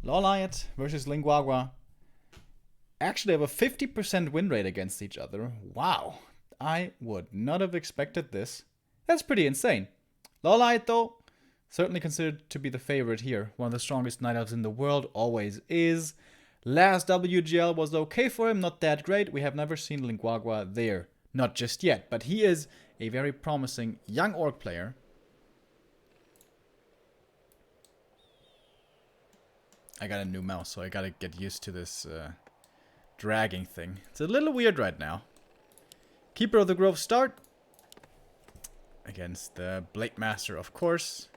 LawLiet versus Lin Guagua actually have a 50% win rate against each other. Wow. I would not have expected this. That's pretty insane. LawLiet, though, certainly considered to be the favorite here. One of the strongest Night Elves in the world, always is. Last WGL was okay for him, not that great. We have never seen Lin Guagua there. Not just yet, but he is a very promising young orc player. I got a new mouse, so I gotta get used to this dragging thing. It's a little weird right now. Keeper of the Grove start. Against the Blade Master, of course.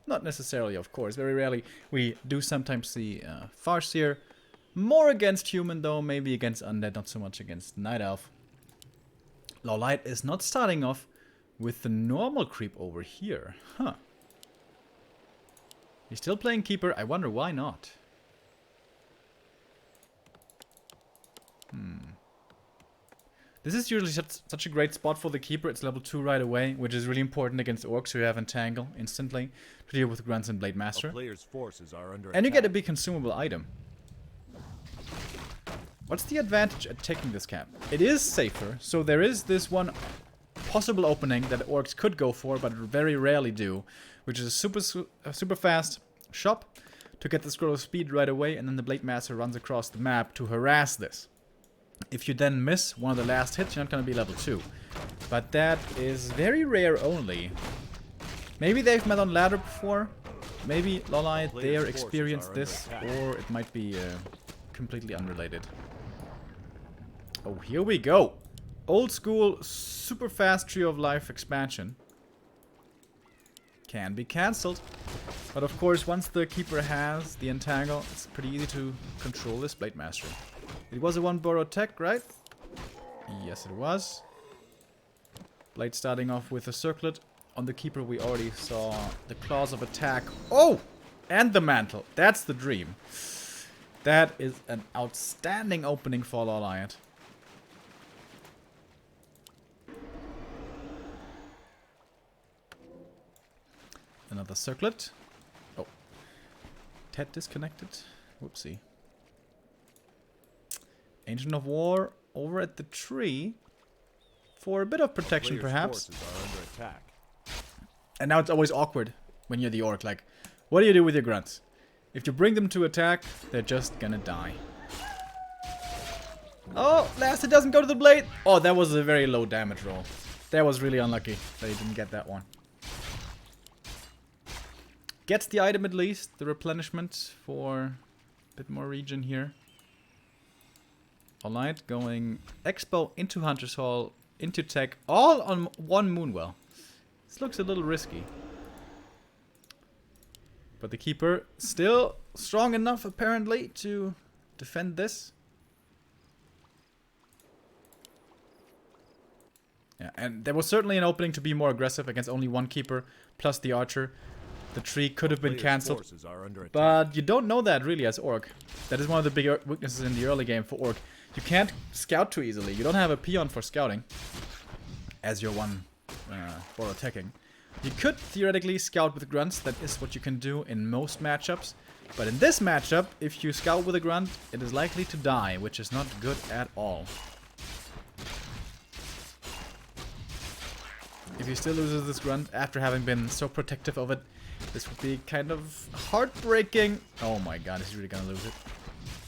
Not necessarily, of course. Very rarely. We do sometimes see Farseer. More against human, though. Maybe against undead, not so much against Night Elf. LawLiet is not starting off with the normal creep over here. Huh. He's still playing Keeper. I wonder why not. This is usually such a great spot for the Keeper. It's level 2 right away, which is really important against Orcs who have Entangle instantly to deal with Grunts and Blade Master. Player's forces are under And you attack. get a big consumable item. What's the advantage at taking this cap? It is safer, so there is this one possible opening that Orcs could go for, but very rarely do, which is a super fast shop to get the scroll of speed right away, and then the Blade Master runs across the map to harass this. If you then miss one of the last hits, you're not going to be level 2. But that is very rare only. Maybe they've met on ladder before. Maybe LawLiet there experienced this, or it might be completely unrelated. Oh, here we go. Old school, super fast Tree of Life expansion. Can be cancelled. But of course, once the Keeper has the Entangle, it's pretty easy to control this Blade Master. It was a 1 burrow tech, right? Yes, it was. Blade starting off with a circlet. On the Keeper, we already saw the claws of attack. Oh! And the mantle. That's the dream. That is an outstanding opening for LawLiet. Another circlet. Oh. Ted disconnected. Whoopsie. Ancient of War over at the tree. For a bit of protection, perhaps. Forces are under attack. And now it's always awkward when you're the orc. Like, what do you do with your grunts? If you bring them to attack, they're just gonna die. Oh, last it doesn't go to the blade. Oh, that was a very low damage roll. That was really unlucky that he didn't get that one. Gets the item at least, the replenishment for a bit more region here. LawLiet going Expo into Hunter's Hall, into Tech, all on one Moonwell. This looks a little risky. But the Keeper still strong enough apparently to defend this. Yeah, and there was certainly an opening to be more aggressive against only one Keeper plus the Archer. The tree could have been cancelled, but you don't know that really as Orc. That is one of the big weaknesses in the early game for Orc. You can't scout too easily. You don't have a peon for scouting as your one for attacking. You could theoretically scout with grunts. That is what you can do in most matchups. But in this matchup, if you scout with a grunt, it is likely to die, which is not good at all. If he still loses this grunt after having been so protective of it, this would be kind of heartbreaking. Oh my god, he's really gonna lose it.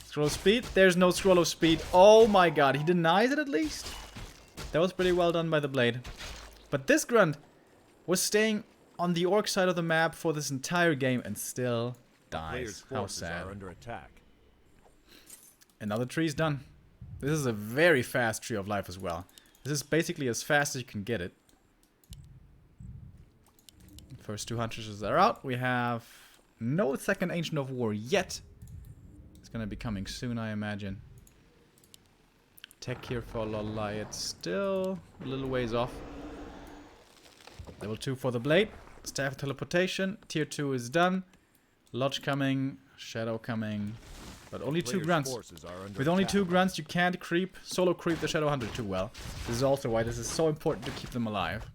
Scroll of speed? There's no scroll of speed. Oh my god, he denies it at least? That was pretty well done by the blade. But this grunt was staying on the orc side of the map for this entire game and still dies. How sad. Under attack. Another tree's done. This is a very fast Tree of Life as well. This is basically as fast as you can get it. First 2 hunters are out. We have no second Ancient of War yet. It's gonna be coming soon, I imagine. Tech here for LawLiet, still a little ways off. Level 2 for the blade. Staff of Teleportation. Tier 2 is done. Lodge coming. Shadow coming. But only 2 grunts. With only 2 grunts, you can't solo creep the Shadow Hunter too well. This is also why this is so important to keep them alive.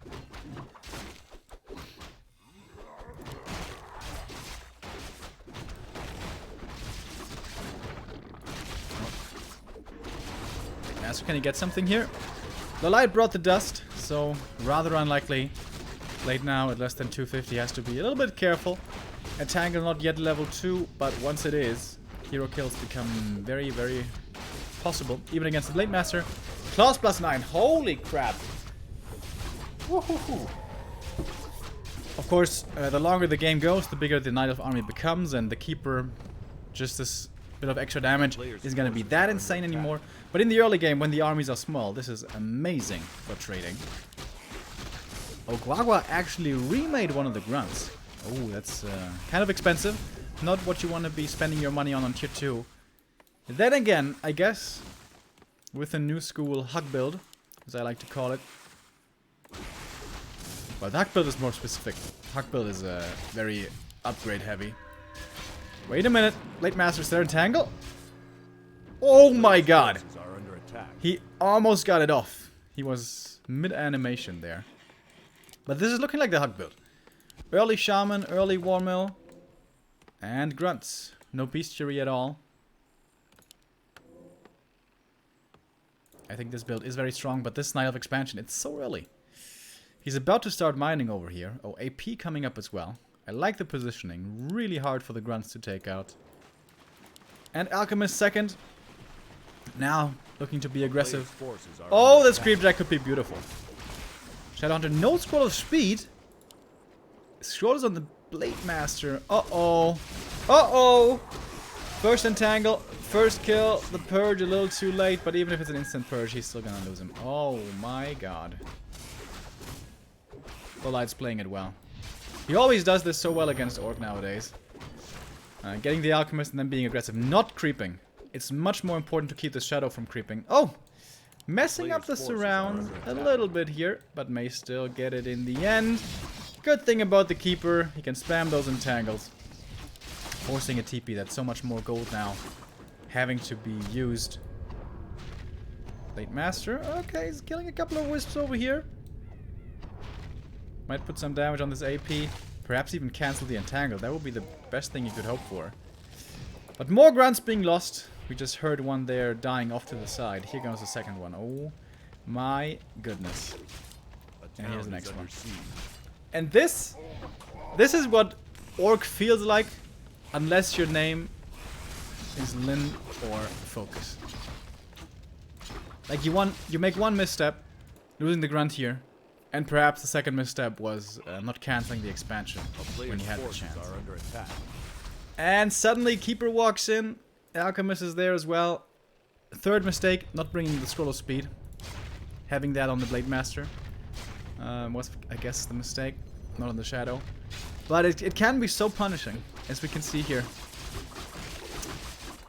Master. Can he get something here? LawLiet brought the dust, so rather unlikely. Late now at less than 250, has to be a little bit careful. Entangle not yet level 2, but once it is, hero kills become very, very possible. Even against the Blade Master. Claws +9. Holy crap. Woohoo! Of course, the longer the game goes, the bigger the Night Elf army becomes, and the Keeper, just this bit of extra damage, isn't going to be that insane anymore. But in the early game, when the armies are small, this is amazing for trading. Oh, Guagua actually remade one of the grunts. Oh, that's kind of expensive. Not what you want to be spending your money on tier 2. Then again, I guess, with a new school hug build, as I like to call it. Well, the hug build is more specific. Hug build is very upgrade heavy. Wait a minute. Blade Master's there. Entangle? Oh my god. He almost got it off. He was mid-animation there. But this is looking like the hug build. Early Shaman, early War Mill, and Grunts. No Bestiary at all. I think this build is very strong, but this Night Elf expansion, it's so early. He's about to start mining over here. Oh, AP coming up as well. I like the positioning. Really hard for the Grunts to take out. And Alchemist second. Now, looking to be aggressive. Oh, this Creepjack could be beautiful. Shadowhunter, no scroll of speed. Scroll is on the Blade Master. Uh-oh. Uh-oh. First entangle, first kill. The purge a little too late, but even if it's an instant purge, he's still gonna lose him. Oh my god. LawLiet's playing it well. He always does this so well against Orc nowadays. Getting the Alchemist and then being aggressive. Not creeping. It's much more important to keep the Shadow from creeping. Oh! Messing up the surround a little bit here, but may still get it in the end. Good thing about the Keeper, he can spam those entangles. Forcing a TP, that's so much more gold now. Having to be used. Blade Master, okay, he's killing a couple of wisps over here. Might put some damage on this AP. Perhaps even cancel the entangle, that would be the best thing you could hope for. But more grunts being lost. We just heard one there dying off to the side. Here goes the second one. Oh my goodness. And here's the next one. And this is what Orc feels like, unless your name is Lin or Focus. Like you make one misstep, losing the grunt here, and perhaps the second misstep was not canceling the expansion when you had the chance. And suddenly Keeper walks in. Alchemist is there as well. Third mistake, not bringing the scroll of speed. Having that on the Blade Master was, I guess, the mistake. Not on the Shadow. But it can be so punishing, as we can see here.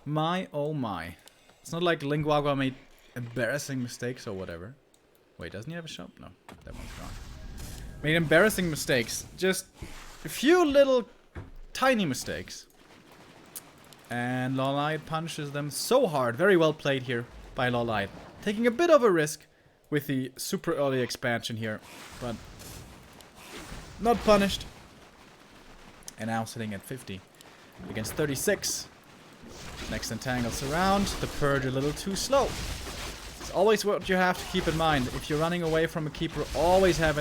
My, oh my. It's not like Lin Guagua made embarrassing mistakes or whatever. Wait, doesn't he have a shop? No, that one's gone. Made embarrassing mistakes. Just a few little tiny mistakes. And LawLiet punishes them so hard. Very well played here by LawLiet. Taking a bit of a risk with the super early expansion here. But not punished. And now sitting at 50 against 36. Next entangles around. The purge a little too slow. It's always what you have to keep in mind. If you're running away from a Keeper, always have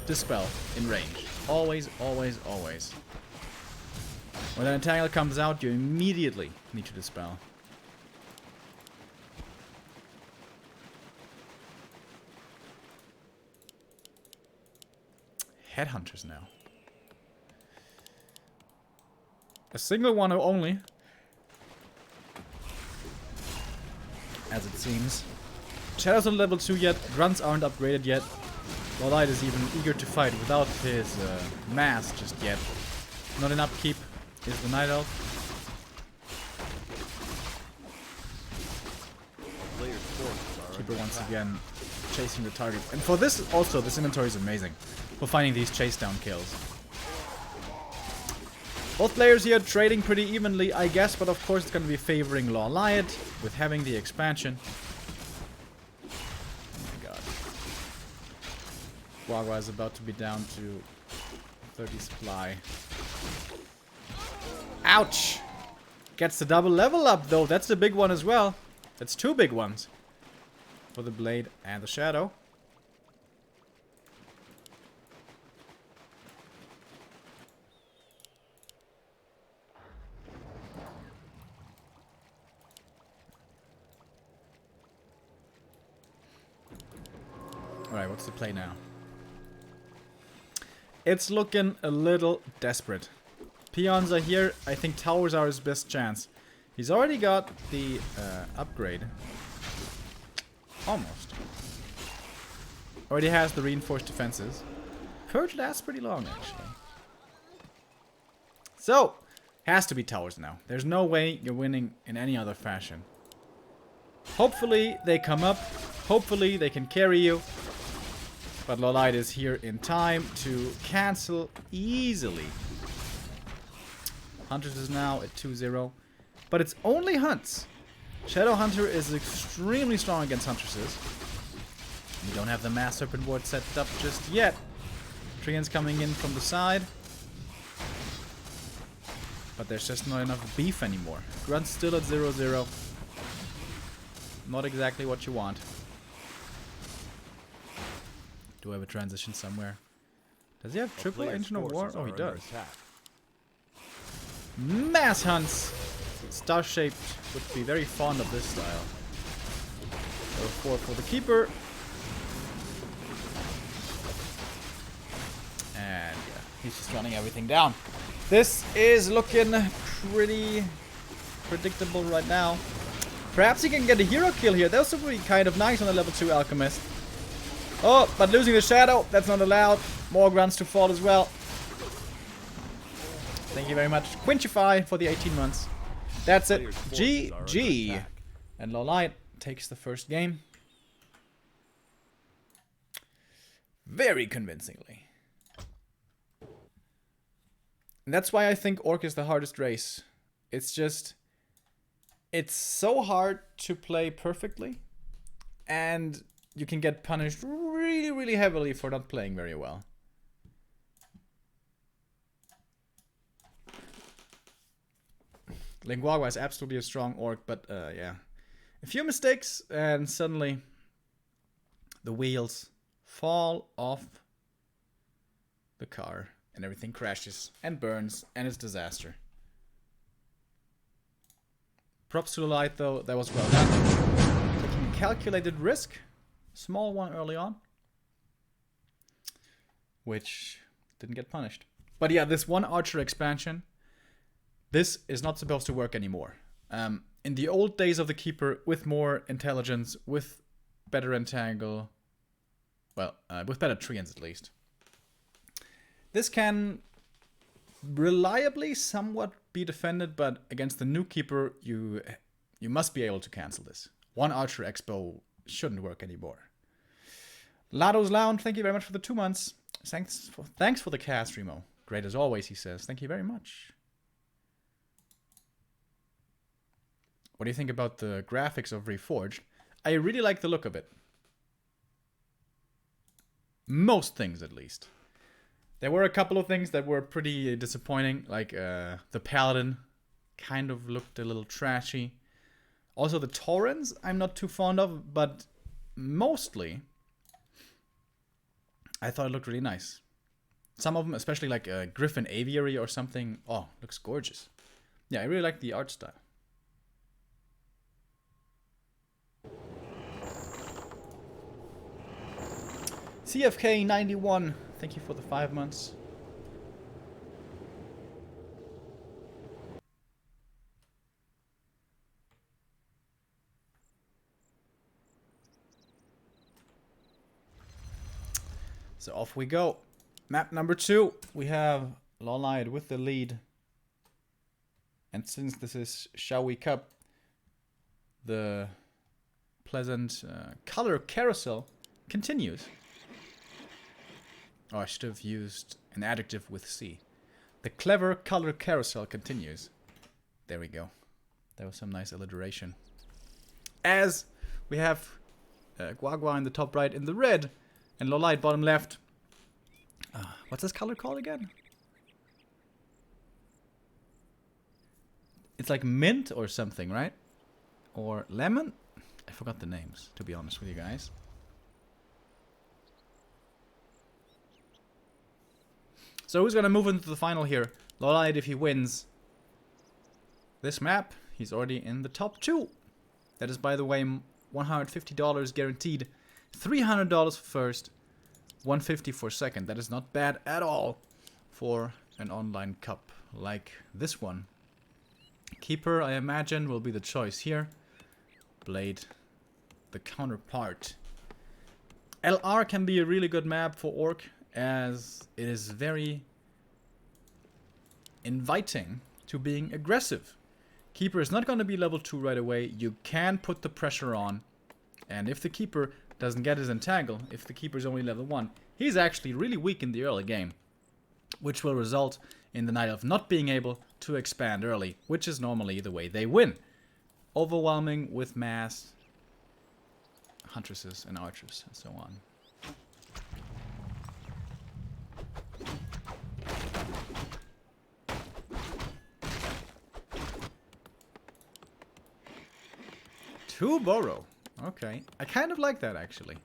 Dispel in range. Always, always, always. When an entangle comes out, you immediately need to Dispel. Headhunters now. A single one only. As it seems. Shadow's not level 2 yet. Grunts aren't upgraded yet. LawLiet is even eager to fight without his mass just yet. Not an upkeep. Is the Night Elf. Keeper once again chasing the target. And for this also, this inventory is amazing. For finding these chase down kills. Both players here trading pretty evenly, I guess, but of course it's going to be favoring LawLiet with having the expansion. Oh my god. Guagua is about to be down to 30 supply. Ouch! Gets the double level up though, that's the big one as well. That's two big ones. for the blade and the shadow. Alright, what's the play now? It's looking a little desperate. Peons are here. I think towers are his best chance. He's already got the upgrade. Almost. Already has the reinforced defenses. Purge lasts pretty long, actually. So, has to be towers now. There's no way you're winning in any other fashion. Hopefully they come up. Hopefully they can carry you. But LawLiet is here in time to cancel easily. Hunters is now at 2-0. But it's only hunts. Shadow Hunter is extremely strong against Huntresses. We don't have the Mass Serpent Ward set up just yet. Treants coming in from the side. But there's just not enough beef anymore. Grunt's still at 0-0. Not exactly what you want. Do I have a transition somewhere? Does he have triple Ancient of War? Oh, he does. Mass hunts! Star-shaped would be very fond of this style. So 4 for the Keeper. And yeah, he's just running everything down. This is looking pretty predictable right now. Perhaps he can get a hero kill here. That would be kind of nice on a level 2 Alchemist. Oh, but losing the Shadow, that's not allowed. More grunts to fall as well. Thank you very much, Quinchify, for the 18 months. That's it. GG. And LawLiet takes the first game. Very convincingly. And that's why I think Orc is the hardest race. It's just... it's so hard to play perfectly. And you can get punished really, really heavily for not playing very well. Lin Guagua is absolutely a strong Orc, but yeah. A few mistakes and suddenly the wheels fall off the car and everything crashes and burns and it's disaster. Props to LawLiet though, that was well done. Taking a calculated risk, small one early on, which didn't get punished. But yeah, this one Archer expansion, this is not supposed to work anymore. In the old days of the Keeper, with more intelligence, with better entangle, well, with better treants at least, this can reliably somewhat be defended, but against the new Keeper, you must be able to cancel this. One Archer Expo shouldn't work anymore. Lado's Lounge, thank you very much for the 2 months. Thanks for the cast, Remo. Great as always, he says. Thank you very much. What do you think about the graphics of Reforged? I really like the look of it. Most things, at least. There were a couple of things that were pretty disappointing, like the Paladin kind of looked a little trashy. Also the Taurens I'm not too fond of, but mostly I thought it looked really nice. Some of them, especially like Griffin Aviary or something, oh, looks gorgeous. Yeah, I really like the art style. CFK91, thank you for the 5 months. So off we go. Map number 2. We have LawLiet with the lead. And since this is XiaoY Cup, the pleasant color carousel continues. Oh, I should have used an adjective with C. The clever color carousel continues. There we go. That was some nice alliteration. As we have Guagua in the top right in the red, and LawLiet bottom left. What's this color called again? It's like mint or something, right? Or lemon? forgot the names, to be honest with you guys. So who's gonna move into the final here? LawLiet, if he wins this map, he's already in the top 2. That is, by the way, $150 guaranteed. $300 for first, $150 for second. That is not bad at all for an online cup like this one. Keeper, I imagine, will be the choice here. Blade, the counterpart. LR can be a really good map for Orc, as it is very inviting to being aggressive. Keeper is not going to be level 2 right away. You can put the pressure on. And if the Keeper doesn't get his entangle, if the Keeper is only level 1, he's actually really weak in the early game. Which will result in the Night Elf not being able to expand early, which is normally the way they win. Overwhelming with mass, Huntresses and Archers, and so on. Two Burrow. Okay. I kind of like that, actually.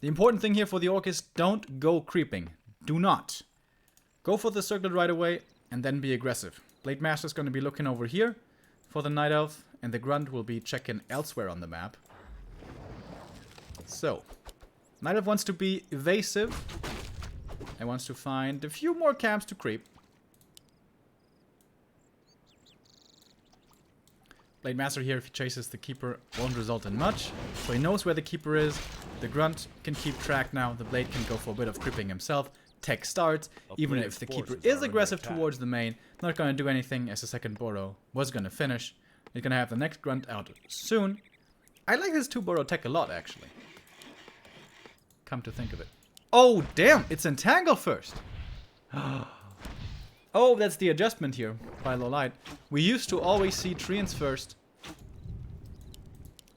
The important thing here for the Orc is don't go creeping. Do not. Go for the circlet right away and then be aggressive. Blade Master's going to be looking over here for the Night Elf, and the Grunt will be checking elsewhere on the map. So, Night Elf wants to be evasive and wants to find a few more camps to creep. Blade Master here, if he chases the Keeper, won't result in much. So he knows where the Keeper is. The Grunt can keep track now. The Blade can go for a bit of creeping himself. Tech starts, even if the Keeper is aggressive towards the main. Not going to do anything, as the second Burrow was going to finish. He's going to have the next Grunt out soon. I like this 2 Burrow tech a lot, actually. Come to think of it. Oh, damn! It's Entangle first! Oh, that's the adjustment here by LawLiet. We used to always see Treants first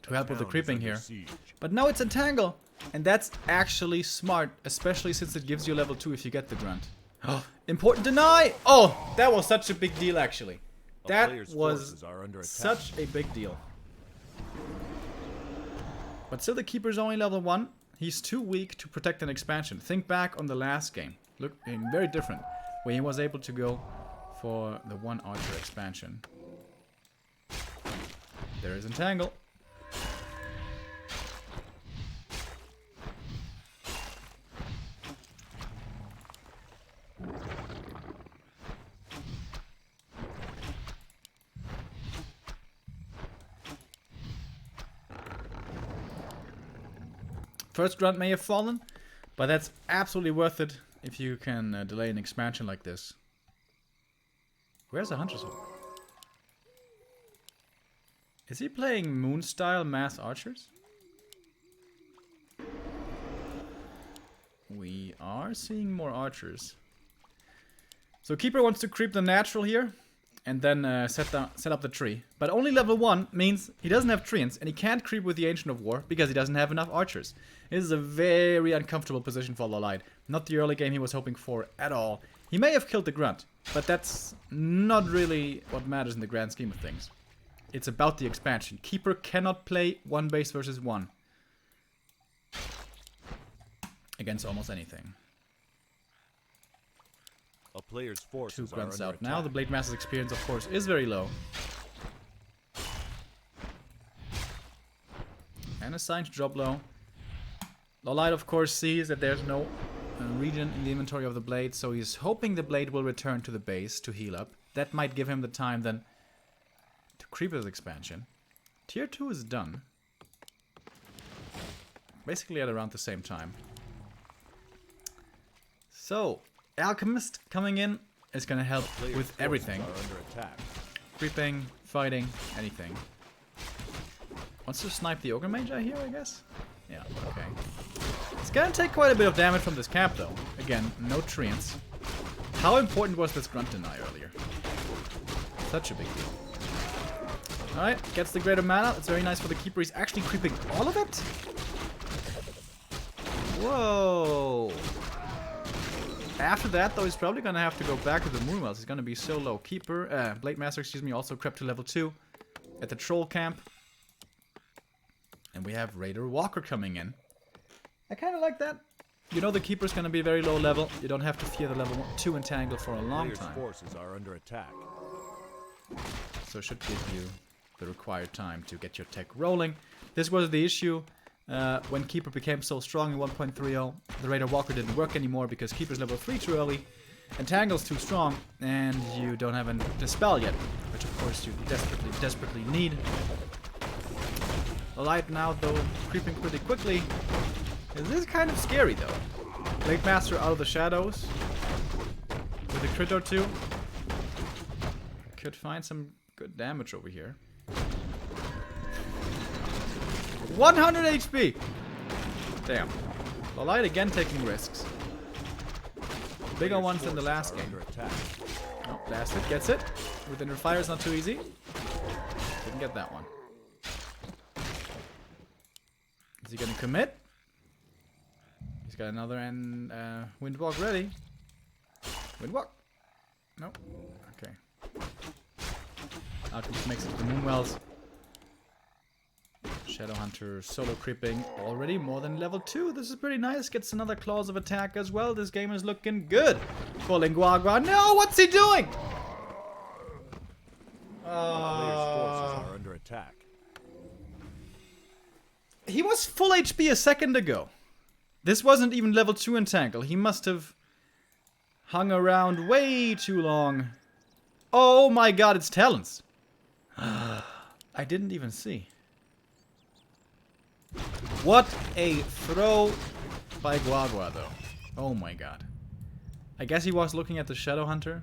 to help with the creeping here. But now it's Entangle. And that's actually smart, especially since it gives you level 2 if you get the Grunt. Important deny! Oh, that was such a big deal, actually. That was such a big deal. But still, the Keeper's only level 1. He's too weak to protect an expansion. Think back on the last game. Look, very different. Where he was able to go for the 1 Archer expansion. There is Entangle. First Grunt may have fallen, but that's absolutely worth it if you can delay an expansion like this. Where's the Huntress Hole? Is he playing Moon-style mass archers? We are seeing more archers. So Keeper wants to creep the natural here, and then set up the tree. But only level 1 means he doesn't have treants, and he can't creep with the Ancient of War because he doesn't have enough archers. This is a very uncomfortable position for LawLiet. Not the early game he was hoping for at all. He may have killed the Grunt, but that's not really what matters in the grand scheme of things. It's about the expansion. Keeper cannot play 1 base versus 1 against almost anything. A player's forces 2 Grunts are under out now. attack. The Blade Master's experience, of course, is very low. And assigned to drop low. LawLiet, of course, sees that there's no regen in the inventory of the Blade, so he's hoping the Blade will return to the base to heal up. That might give him the time then to creep his expansion. Tier 2 is done. Basically at around the same time. So, Alchemist coming in is going to help with everything. Creeping, fighting, anything. Wants to snipe the Ogre Mage, I hear, I guess? Yeah, okay. It's going to take quite a bit of damage from this camp, though. Again, no treants. How important was this Grunt deny earlier? Such a big deal. Alright, gets the greater mana. It's very nice for the Keeper. He's actually creeping all of it? Whoa! After that, though, he's probably going to have to go back to the Moonwells. He's going to be so low. Keeper, Blade Master, excuse me, also crept to level 2 at the Troll camp. And we have Raider Walker coming in. I kind of like that. You know the keeper's going to be very low level. You don't have to fear the level 2 entangle for a long time. Forces are under attack. So it should give you the required time to get your tech rolling. This was the issue. When Keeper became so strong in 1.30, the Raider Walker didn't work anymore because Keeper's level 3 too early, Entangle's too strong, and you don't have a Dispel yet, which of course you desperately need. LawLiet now, though, creeping pretty quickly. This is kind of scary, though. Blade Master out of the shadows with a crit or two. Could find some good damage over here. 100 HP! Damn. LawLiet again taking risks. Bigger ones than the last game. Oh, last hit gets it. Within her fire is not too easy. Didn't get that one. Is he gonna commit? He's got another Windwalk ready. Windwalk? Nope. Okay. Alchemist makes it the Moonwells. Shadowhunter solo creeping already more than level 2. This is pretty nice. Gets another claws of attack as well. This game is looking good for Lin Guagua. No, what's he doing? Players' forces are under attack. He was full HP a second ago. This wasn't even level 2 entangle. He must have hung around way too long. Oh my god, it's talents. I didn't even see. What a throw by Guagua, though. Oh my god. I guess he was looking at the Shadowhunter.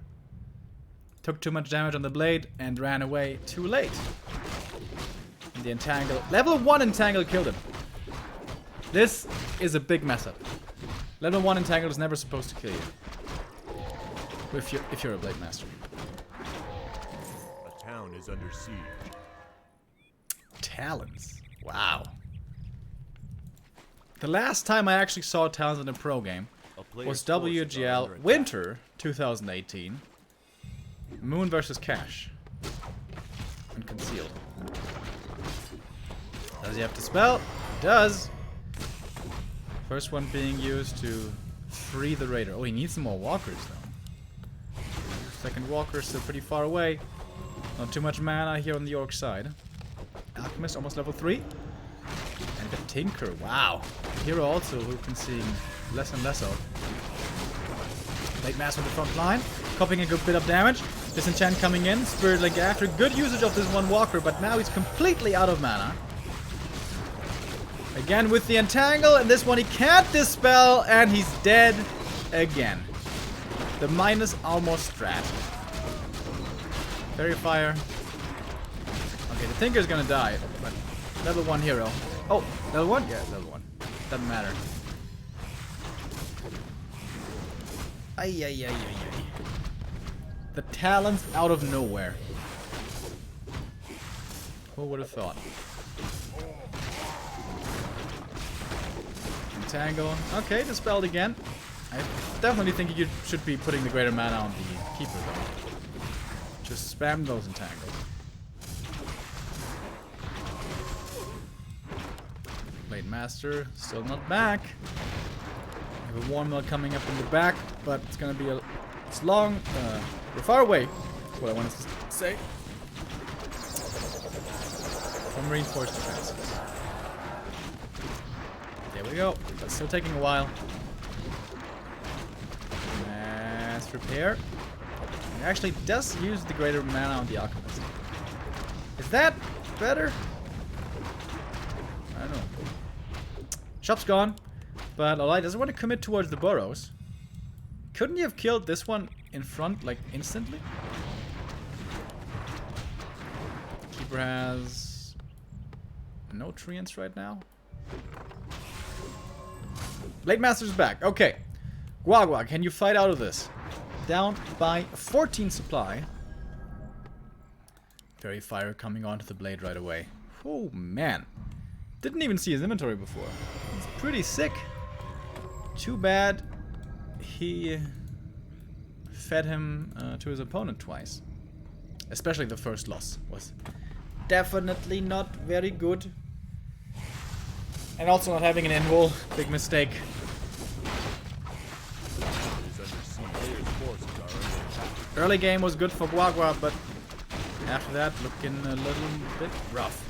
Took too much damage on the blade and ran away too late. And the entangle. Level 1 entangle killed him. This is a big mess up. Level 1 entangle is never supposed to kill you. If you're a blade master. A town is under siege. Talons. Wow. The last time I actually saw talents in a pro game was WGL Winter 2018. Moon versus Cash. And Concealed. Does he have to spell? He does. First one being used to free the Raider. Oh, he needs some more walkers though. Second walker still pretty far away. Not too much mana here on the Orc side. Alchemist almost level 3. And the Tinker, wow. Hero also who can see less and less of. Blade Master on the front line. Copying a good bit of damage. Disenchant coming in. Spirit Link after. Good usage of this one walker, but now he's completely out of mana. Again with the entangle, and this one he can't dispel, and he's dead again. The minus almost strat. Fairy Fire. Okay, the Tinker's gonna die, but level 1 hero. Oh, level 1? Yeah, level 1. Doesn't matter. Ay, ay, ay, ay, ay. The talents out of nowhere. Who would have thought? Entangle. Okay, dispelled again. I definitely think you should be putting the greater mana on the Keeper, though. Just spam those entangles. Blade Master, still not back. We have a Warm Mill coming up in the back, but it's gonna be it's long, we're far away. That's what I wanted to say. From reinforced defenses. There we go. That's still taking a while. Mass repair. It actually does use the greater mana on the Alchemist. Is that better? I don't know. Shop's gone, but LawLiet doesn't want to commit towards the burrows. Couldn't you have killed this one in front, like, instantly? Keeper has no treants right now. Blade Master's back. Okay. Guagua, can you fight out of this? Down by 14 supply. Fairy Fire coming onto the blade right away. Oh, man. Didn't even see his inventory before. It's pretty sick. Too bad he fed him to his opponent twice. Especially the first loss was definitely not very good. And also not having an invul. Big mistake. Is under siege. Players' forces are under attack. Early game was good for Guagua, but after that, looking a little bit rough.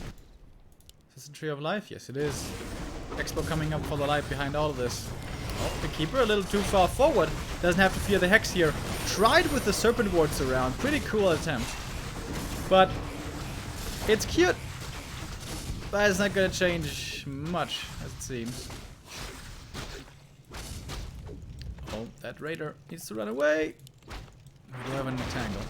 Is this a Tree of Life? Yes, it is. Expo coming up for the light behind all of this. Oh, the keeper a little too far forward. Doesn't have to fear the hex here. Tried with the serpent wards around. Pretty cool attempt. But it's cute. But it's not gonna change much, as it seems. Oh, that raider needs to run away. We do have an entangle.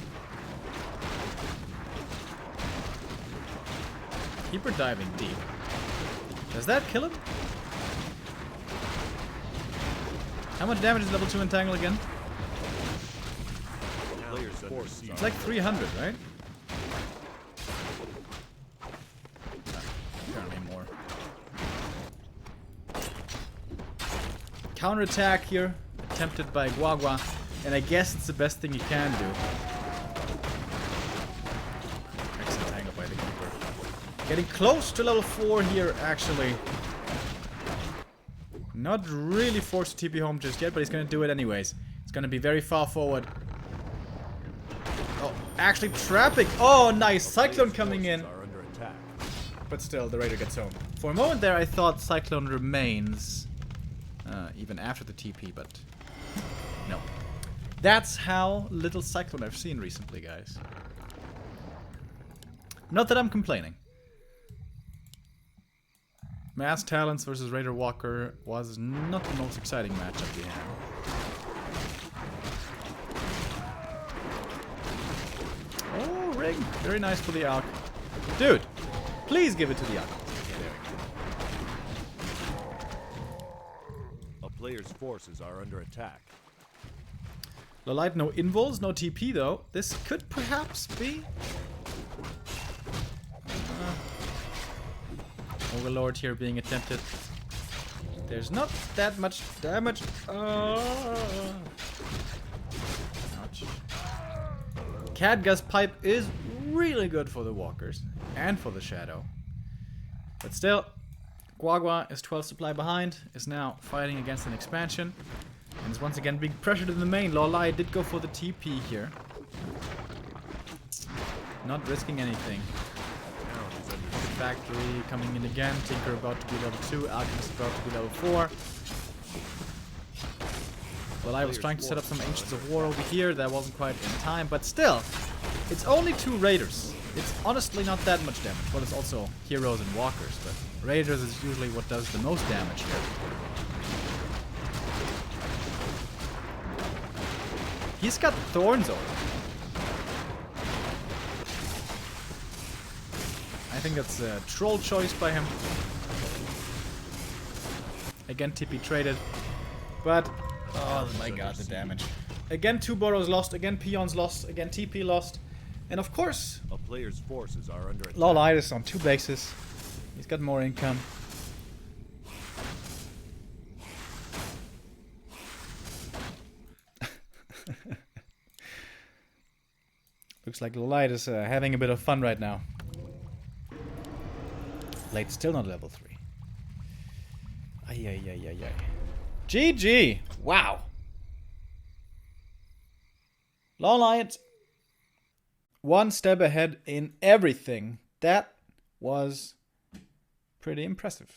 Keeper diving deep. Does that kill him? How much damage is level 2 entangle again? Players' forces It's like 300, right? Apparently more. Counterattack here, attempted by Guagua, and I guess it's the best thing he can do. Excellent angle by the keeper. Getting close to level 4 here, actually. Not really forced to TP home just yet, but he's gonna do it anyways. It's gonna be very far forward. Oh, actually trapping. Oh, nice. Cyclone coming in. are under attack. But still, the raider gets home. For a moment there, I thought Cyclone remains. Even after the TP, but no. That's how little Cyclone I've seen recently, guys. Not that I'm complaining. Mass Talents versus Raider Walker was not the most exciting matchup we had. Oh, ring. Very nice for the Alk. Dude, please give it to the Alk. A player's forces are under attack. LawLiet, no invuls, no TP though. This could perhaps be... Overlord here being attempted. There's not that much damage. Ouch. Cadgus Pipe is really good for the walkers and for the shadow. But still, Guagua is 12 supply behind, is now fighting against an expansion, and is once again being pressured in the main. LawLiet did go for the TP here. Not risking anything. Factory coming in again. Tinker about to be level 2. Alchemist about to be level 4. Well, I was trying to set up some Ancients of War over here. That wasn't quite in time, but still, it's only 2 Raiders. It's honestly not that much damage. Well, it's also Heroes and Walkers, but Raiders is usually what does the most damage here. He's got Thorns over. I think that's a troll choice by him. Again, TP traded. But, oh my god, the damage. Again, 2 Burrows lost. Again, Peons lost. Again, TP lost. And of course, A player's forces are under attack. LawLiet is on 2 bases. He's got more income. Looks like LawLiet is having a bit of fun right now. Late still not level 3. Ay. GG! Wow! LawLiet, 1 step ahead in everything. That was pretty impressive.